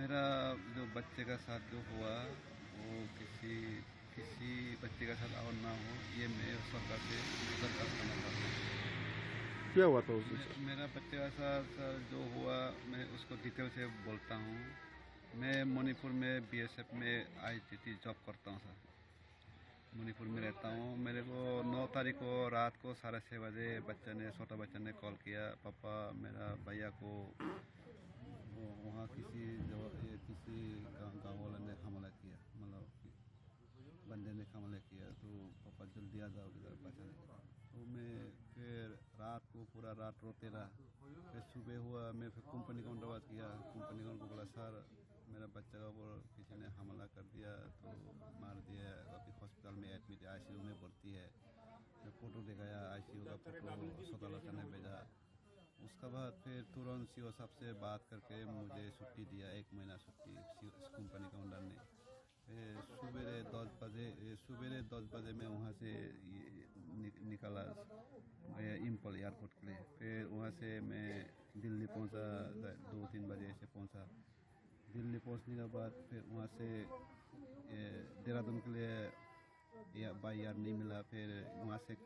मेरा जो बच्चे का साथ जो हुआ वो किसी किसी बच्चे का साथ और ना हो, ये मैं सरकार से दरख्वास्त करना चाहता हूँ। क्या हुआ था उस दिन? मेरा बच्चे का साथ जो हुआ मैं उसको डिटेल से बोलता हूँ। मैं मणिपुर में बीएसएफ में आईटीटी जॉब करता हूँ सर। मणिपुर में रहता हूँ। मेरे को 9 तारीख को रात को 6:30 बजे छोटा बच्चा ने कॉल किया, पापा मेरा भैया को वहाँ किसी गाँव वाले ने हमला किया, मतलब बंदे ने हमला किया, तो पापा जल्दी आ जाओ इधर बचाने के लिए। तो मैं फिर रात को पूरा रात रोते रहा। फिर सुबह हुआ, मैं फिर कंपनी काउंटर बात किया। कंपनी काउंटर को बोला सर मेरा बच्चा का ऊपर किसी ने हमला कर दिया, तो मार दिया, अभी हॉस्पिटल में एडमिट है, आईसीयू में भर्ती है। मैं फ़ोटो दिखाया, आईसीयू का फ़ोटो सदालत ने भेजा। उसका बाद फिर तुरंत सीओ साहब से बात करके मुझे छुट्टी दिया, 1 महीना छुट्टी कंपनी का ओनर ने। फिर सुबह 10 बजे मैं वहाँ से निकला इम्फल एयरपोर्ट के लिए। फिर वहाँ से मैं दिल्ली पहुँचा, 2-3 बजे से पहुँचा। दिल्ली पहुँचने के बाद फिर वहाँ से देहरादून के लिए या बाई एयर नहीं मिला। फिर वहाँ से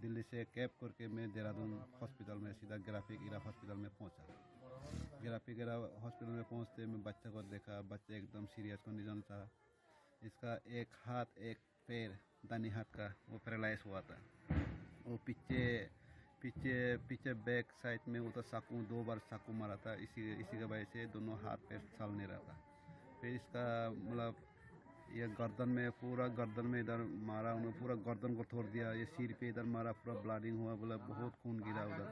दिल्ली से कैब करके मैं देहरादून हॉस्पिटल में सीधा ग्राफिक इरा हॉस्पिटल में पहुँचा। ग्राफिक इरा हॉस्पिटल में पहुँचते मैं बच्चा को देखा। बच्चा एकदम सीरियस कंडीशन था। इसका एक हाथ एक पैर दाहिने हाथ का वो पैरालाइज हुआ था। वो पीछे पीछे पीछे बैक साइड में वो तो चाकू 2 बार चाकू मारा था। इसी की वजह से दोनों हाथ पैर चल नहीं रहा था। फिर इसका मतलब ये गर्दन में पूरा गर्दन में इधर मारा, उन्होंने पूरा गर्दन को तोड़ दिया। ये सिर पे इधर मारा, पूरा ब्लीडिंग हुआ, बोला बहुत खून गिरा उधर।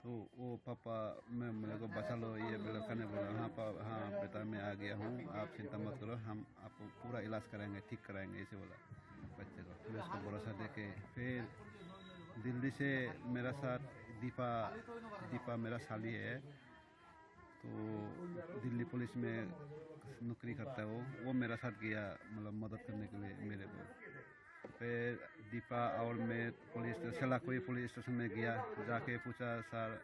तो वो पापा मैं मेरे को बचा लो, ये लड़का ने बोला हाँ हाँ बेटा मैं आ गया हूँ, आप चिंता मत करो, हम आपको पूरा इलाज कराएंगे, ठीक कराएंगे, ऐसे बोला बच्चे को। फिर उसको भरोसा देके फिर दिल्ली से मेरा साथ दीपा मेरा साली है, तो दिल्ली पुलिस में नौकरी करता है वो मेरा साथ गया, मतलब मदद करने के लिए मेरे को। फिर दीपा और मैं सेलाकुई पुलिस स्टेशन में गया। जाके पूछा सर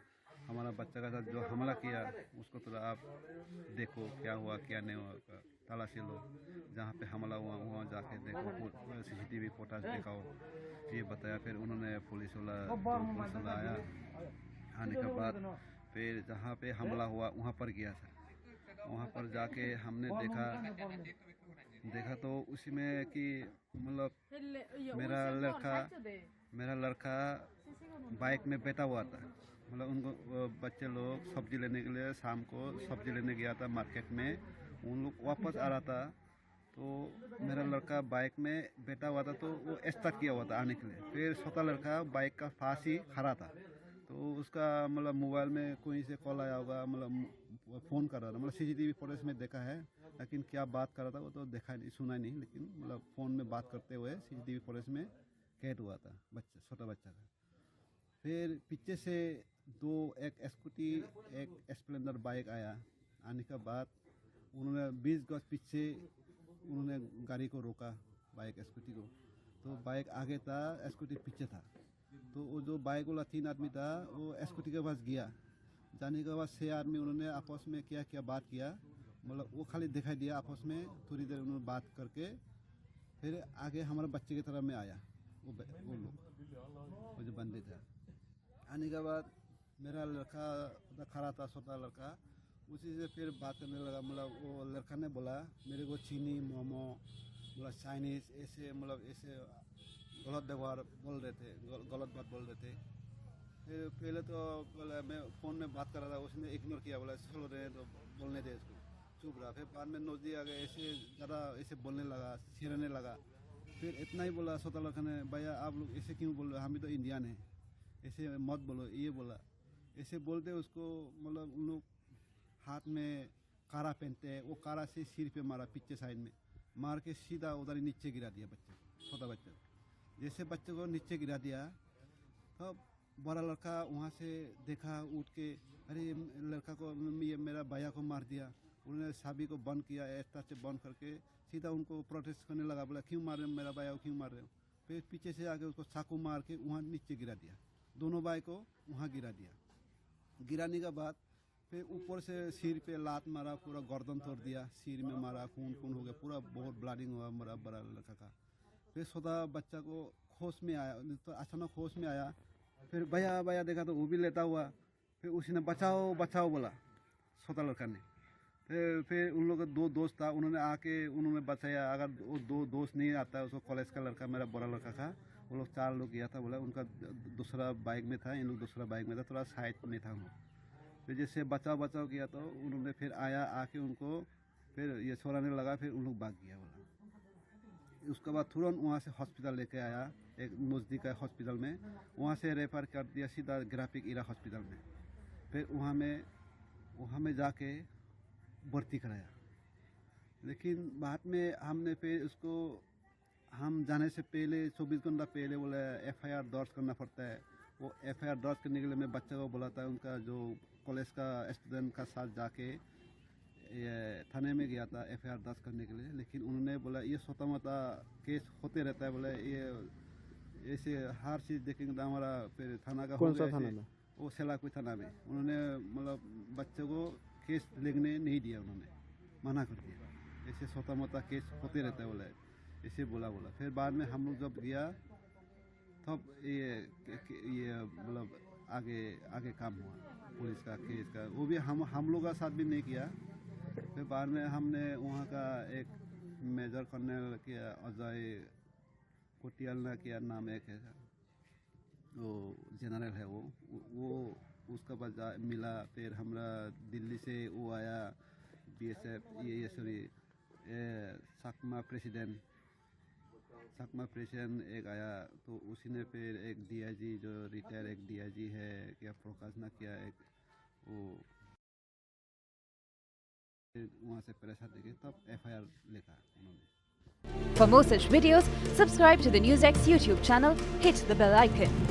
हमारा बच्चा का साथ जो हमला किया उसको थोड़ा आप देखो क्या हुआ क्या नहीं हुआ, तलाशी लो, जहाँ पे हमला हुआ वहाँ जाके देखो, सीसीटीवी फुटेज दिखाओ, ये बताया। फिर उन्होंने पुलिस वाला आया। आने के बाद फिर जहाँ पे हमला हुआ वहाँ पर गया था। वहाँ पर जाके हमने देखा तो उसी में कि मतलब मेरा लड़का बाइक में बैठा हुआ था। मतलब उनको बच्चे लोग सब्जी लेने के लिए शाम को सब्जी लेने गया था मार्केट में। उन लोग वापस आ रहा था, तो मेरा लड़का बाइक में बैठा हुआ था, तो वो स्टार्ट किया हुआ था आने के लिए। फिर छोटा लड़का बाइक का पास ही खड़ा था, तो उसका मतलब मोबाइल में कोई से कॉल आया होगा, मतलब फ़ोन कर रहा था, मतलब सीसीटीवी फुटेज में देखा है, लेकिन क्या बात कर रहा था वो तो देखा नहीं सुना नहीं, लेकिन मतलब फ़ोन में बात करते हुए सीसीटीवी फुटेज में कैद हुआ था बच्चा, छोटा बच्चा का। फिर पीछे से एक स्कूटी एक स्प्लेंडर बाइक आया। आने के बाद उन्होंने 20 गज पीछे उन्होंने गाड़ी को रोका, बाइक स्कूटी को। तो बाइक आगे था, स्कूटी पीछे था। तो वो जो बाइक वाला 3 आदमी था वो स्कूटी के पास गया। जाने के बाद 6 आदमी उन्होंने आपस में क्या बात किया, मतलब वो खाली दिखाई दिया। आपस में थोड़ी देर उन्होंने बात करके फिर आगे हमारे बच्चे की तरफ में आया वो लोग, वो जो बंदे थे। आने के बाद मेरा लड़का उधर खड़ा था, छोटा लड़का, उसी से फिर बात करने लगा। मतलब वो लड़का ने बोला मेरे को चीनी मोमो मतलब चाइनीज़ ऐसे मतलब ऐसे गलत व्यवहार बोल रहे थे, गलत बात बोल रहे थे। फिर पहले तो बोला मैं फ़ोन में बात कर रहा था, उसने इग्नोर किया, बोला चलो रहे तो बोलने दे इसको, चुप रहा। फिर बाद में नोजी आ गए, ऐसे ज़्यादा ऐसे बोलने लगा, छिड़ने लगा। फिर इतना ही बोला छोटा लड़का ने, भैया आप लोग ऐसे क्यों बोल रहे हो, हम भी तो इंडियन हैं, ऐसे मत बोलो, ये बोला। ऐसे बोलते उसको मतलब उन लोग हाथ में कारा पहनते हैं, वो कारा से सिर पे मारा, पीछे साइड में मार के सीधा उधर ही नीचे गिरा दिया बच्चे को, छोटा बच्चे को। जैसे बच्चे को नीचे गिरा दिया तो बड़ा लड़का वहाँ से देखा, उठ के अरे लड़का को, ये मेरा भैया को मार दिया। उन्होंने चाबी को बंद किया, एक्स्ट्रा से बंद करके सीधा उनको प्रोटेस्ट करने लगा, बोला क्यों मार रहे हो मेरा भैया को, क्यों मार रहे हो। फिर पीछे से आके उसको चाकू मार के वहाँ नीचे गिरा दिया, दोनों भाई को वहाँ गिरा दिया। गिराने के बाद फिर ऊपर से सिर पे लात मारा, पूरा गर्दन तोड़ दिया, सिर में मारा, खून खून हो गया, पूरा बहुत ब्लीडिंग हुआ मेरा बड़ा लड़का का। फिर छोटा बच्चा को होश में आया, तो अचानक होश में आया, फिर भैया भैया देखा तो वो भी लेटा हुआ। फिर उसी ने बचाओ बचाओ बोला छोटा लड़का ने। फिर उन लोग का 2 दोस्त था, उन्होंने आके उन्होंने बचाया। अगर वो 2 दोस्त नहीं आता, उसको कॉलेज का लड़का मेरा बड़ा लड़का था, वो लोग 4 लोग गया था बोला, उनका दूसरा बाइक में था, इन लोग दूसरा बाइक में था, थोड़ा साइड में था हम लोग। फिर जैसे बचाव बचाव किया तो उन्होंने फिर आया, आके उनको फिर ये छोड़ाने लगा, फिर उन लोग भाग गया बोला। उसके बाद तुरंत वहाँ से हॉस्पिटल लेके आया, एक नज़दीक का हॉस्पिटल में, वहाँ से रेफर कर दिया सीधा ग्राफिक इरा हॉस्पिटल में। फिर वहाँ में जाके भर्ती कराया। लेकिन बाद में हमने फिर उसको, हम जाने से पहले 24 घंटा पहले बोले FIR दर्ज करना पड़ता है। वो FIR दर्ज करने के लिए मैं बच्चे को बोला था, उनका जो कॉलेज का स्टूडेंट का साथ जाके ये थाने में गया था FIR दर्ज करने के लिए। लेकिन उन्होंने बोला ये छोटा मोटा केस होते रहता है, बोले ये ऐसे हर चीज़ देखेंगे तो हमारा फिर थाना का कौन सा थाना में? वो सेलाकुई थाना में। उन्होंने मतलब बच्चे को केस लिखने नहीं दिया, उन्होंने मना कर दिया, ऐसे छोटा मोटा केस होते रहता है बोले, ऐसे बोला। फिर बाद में हम लोग जब गया तब ये मतलब आगे काम हुआ पुलिस का केस का, वो भी हम लोग का साथ भी नहीं किया। फिर बाद में हमने वहाँ का एक मेजर कर्नल किया, अजय कोटियाल ना किया नाम एक है, वो जनरल है वो उसका बाद मिला। फिर हमरा दिल्ली से वो आया BSF ये सॉरी सकमा प्रेसिडेंट एक आया, तो उसी ने फिर एक DIG जो रिटायर एक DIG है क्या प्रकाश ना किया, एक वो वहाँ से प्रेशर देके तब FIR लिखा उन्होंने। For more such videos, subscribe to the NewsX YouTube channel, hit the bell icon.